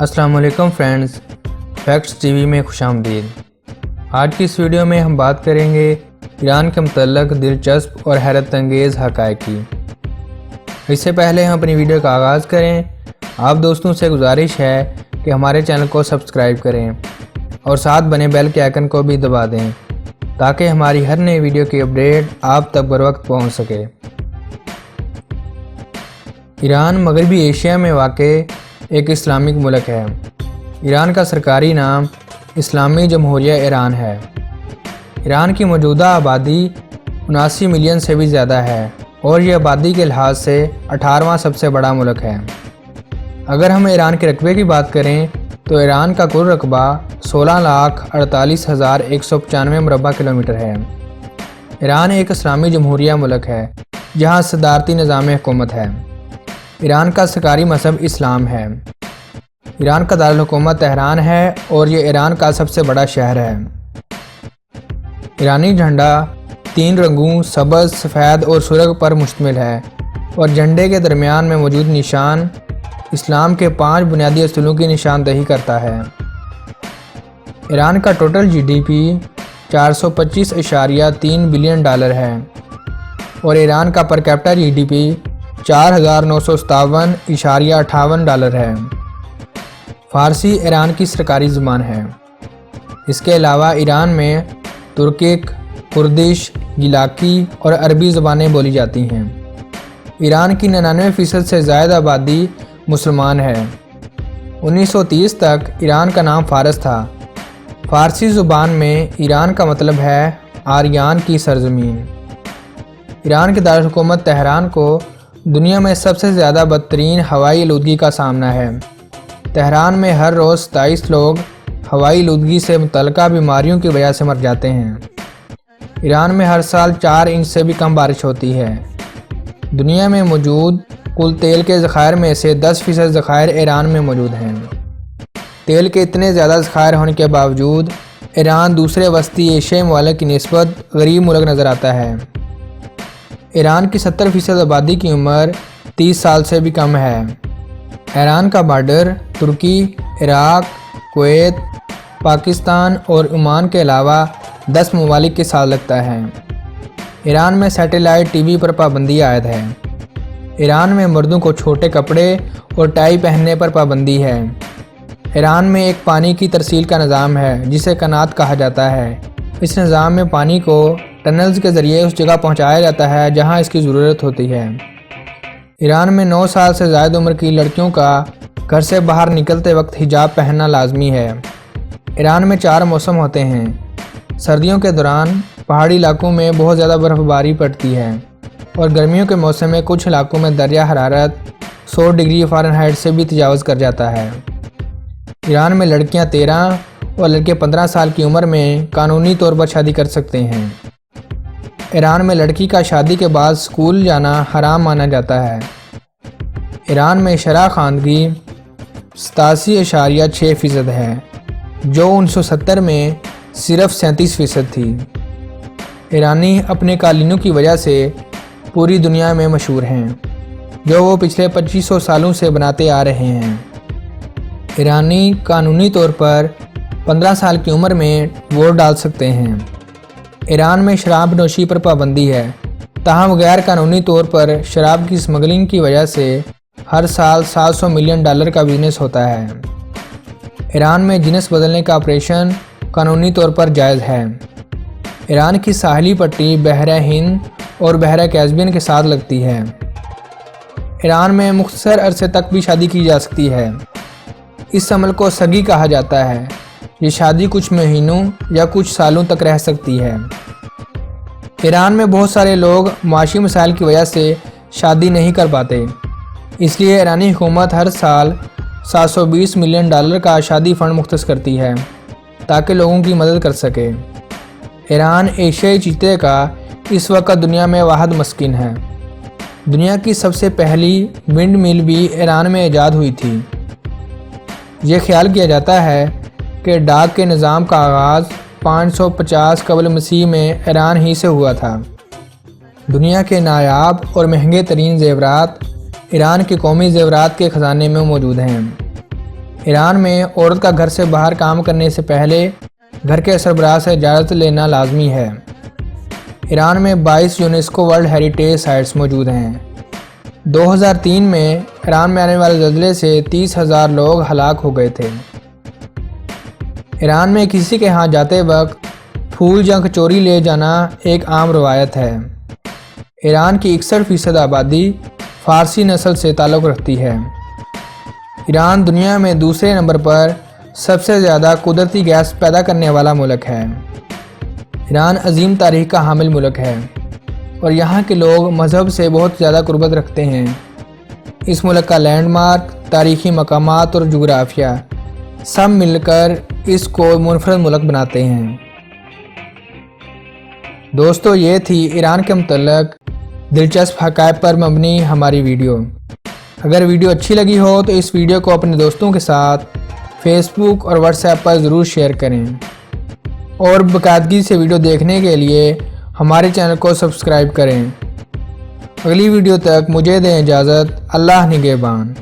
अस्सलाम वालेकुम friends, facts TV में खुश आमदीद। आज की इस वीडियो में हम बात करेंगे ईरान के मुतल्लक दिलचस्प और हैरत अंगेज़ हक़ाइक़ की। इससे पहले हम अपनी वीडियो का आगाज़ करें, आप दोस्तों से गुजारिश है कि हमारे चैनल को सब्सक्राइब करें और साथ बने बेल के आइकन को भी दबा दें ताकि हमारी हर नई वीडियो की अपडेट आप तक बर वक्त पहुँच सके। ईरान मगरबी एशिया में वाक़ एक इस्लामिक मुल्क है। ईरान का सरकारी नाम इस्लामी जमहूरिया ईरान है। ईरान की मौजूदा आबादी 79 मिलियन से भी ज़्यादा है और ये आबादी के लिहाज से 18वां सबसे बड़ा मुल्क है। अगर हम ईरान के रकबे की बात करें तो ईरान का कुल रकबा 16,48,195 मुरबा किलोमीटर है। ईरान एक इस्लामी जमहूरिया मुल्क है जहाँ सदारती निज़ाम हुकूमत है। ईरान का सरकारी मज़हब इस्लाम है। ईरान का दारुल हुकूमत तेहरान है और ये ईरान का सबसे बड़ा शहर है। ईरानी झंडा 3 रंगों सब्ज़, सफ़ेद और सुर्ख पर मुश्तमिल है और झंडे के दरमियान में मौजूद निशान इस्लाम के 5 बुनियादी असूलों की निशानदही करता है। ईरान का टोटल GDP 425.3 बिलियन डॉलर है और ईरान का पर कैपिटा GDP 4,957.58 डॉलर है। फ़ारसी ईरान की सरकारी ज़ुबान है। इसके अलावा ईरान में तुर्किक, कुर्दिश, गिलाकी और अरबी ज़बानें बोली जाती हैं। ईरान की 99% से ज़्यादा आबादी मुसलमान है। 1930 तक ईरान का नाम फ़ारस था। फ़ारसी ज़ुबान में ईरान का मतलब है आर्यान की सरज़मीन। ईरान के दारुल हुकूमत तेहरान को दुनिया में सबसे ज़्यादा बदतरीन हवाई आलूदगी का सामना है। तेहरान में हर रोज़ 27 लोग हवाई आलूदगी से मुतल्लिका बीमारियों की वजह से मर जाते हैं। ईरान में हर साल 4 इंच से भी कम बारिश होती है। दुनिया में मौजूद कुल तेल के ज़खायर में से 10% ज़खायर ईरान में मौजूद हैं। तेल के इतने ज़्यादा ज़खायर होने के बावजूद ईरान दूसरे वस्ती एशियाई ममालिक की निस्बत गरीब मुल्क नज़र आता है। ईरान की 70% आबादी की उम्र 30 साल से भी कम है। ईरान का बॉर्डर तुर्की, इराक, कुवैत, पाकिस्तान और ओमान के अलावा 10 ममालिक के साथ लगता है। ईरान में सैटेलाइट TV पर पाबंदी आयद है। ईरान में मर्दों को छोटे कपड़े और टाई पहनने पर पाबंदी है। ईरान में एक पानी की तरसील का निज़ाम है जिसे कनात कहा जाता है। इस निज़ाम में पानी को टनल्स के ज़रिए उस जगह पहुंचाया जाता है जहां इसकी ज़रूरत होती है। ईरान में 9 साल से ज़्यादा उम्र की लड़कियों का घर से बाहर निकलते वक्त हिजाब पहनना लाजमी है। ईरान में 4 मौसम होते हैं। सर्दियों के दौरान पहाड़ी इलाकों में बहुत ज़्यादा बर्फ़बारी पड़ती है और गर्मियों के मौसम में कुछ इलाकों में दर्जा हरारत 100 डिग्री फ़ारेनहाइट से भी तजावज़ कर जाता है। ईरान में लड़कियां 13 और लड़के 15 साल की उम्र में कानूनी तौर पर शादी कर सकते हैं। ईरान में लड़की का शादी के बाद स्कूल जाना हराम माना जाता है। ईरान में शरह ख़वानगी 87.6% है जो 1970 में सिर्फ 37% थी। ईरानी अपने कालीनों की वजह से पूरी दुनिया में मशहूर हैं जो वो पिछले 2500 सालों से बनाते आ रहे हैं। ईरानी कानूनी तौर पर 15 साल की उम्र में वोट डाल सकते हैं। ईरान में शराब नोशी पर पाबंदी है, ताहम गैर कानूनी तौर पर शराब की स्मगलिंग की वजह से हर साल 700 मिलियन डॉलर का बिजनेस होता है। ईरान में जिन्स बदलने का ऑपरेशन कानूनी तौर पर जायज़ है। ईरान की साहली पट्टी बहरा हिंद और बहरा कैस्पियन के साथ लगती है। ईरान में मुख्तसर अरसे तक भी शादी की जा सकती है। इस अमल को सगी कहा जाता है। ये शादी कुछ महीनों या कुछ सालों तक रह सकती है। ईरान में बहुत सारे लोग माशी मसाइल की वजह से शादी नहीं कर पाते, इसलिए ईरानी हुकूमत हर साल 720 मिलियन डॉलर का शादी फ़ंड मुख्तस करती है ताकि लोगों की मदद कर सके। ईरान एशियाई चीते का इस वक्त दुनिया में वाहिद मस्किन है। दुनिया की सबसे पहली विंड मिल भी ईरान में ईजाद हुई थी। ये ख्याल किया जाता है कि डाक के निज़ाम का आगाज़ 550 कबल मसीह में ईरान ही से हुआ था। दुनिया के नायाब और महंगे तरीन ज़ेवरात ईरान के कौमी ज़ेवरात के ख़जाने में मौजूद हैं। ایران میں عورت کا گھر سے باہر کام کرنے سے پہلے گھر کے سربراہ سے اجازت لینا لازمی ہے۔ ایران میں 22 یونیسکو ورلڈ ہیریٹیج سائٹس موجود ہیں۔ 2003 میں ایران میں آنے والے زلزلے سے 30,000 لوگ ہلاک ہو گئے تھے۔ ایران میں کسی کے ہاں جاتے وقت پھول یا کچوری لے جانا ایک عام روایت ہے۔ ایران کی 61% آبادی فارسی نسل سے تعلق رکھتی ہے۔ ایران دنیا میں دوسرے نمبر پر سب سے زیادہ قدرتی گیس پیدا کرنے والا ملک ہے۔ ایران عظیم تاریخ کا حامل ملک ہے اور یہاں کے لوگ مذہب سے بہت زیادہ قربت رکھتے ہیں۔ اس ملک کا لینڈ مارک، تاریخی مقامات اور جغرافیہ سب مل کر اس کو منفرد ملک بناتے ہیں۔ دوستو، یہ تھی ایران کے متعلق دلچسپ حقائق پر مبنی ہماری ویڈیو۔ اگر ویڈیو اچھی لگی ہو تو اس ویڈیو کو اپنے دوستوں کے ساتھ فیس بک اور واٹس ایپ پر ضرور شیئر کریں اور باقاعدگی سے ویڈیو دیکھنے کے لیے ہمارے چینل کو سبسکرائب کریں۔ اگلی ویڈیو تک مجھے دیں اجازت۔ اللہ نگہبان۔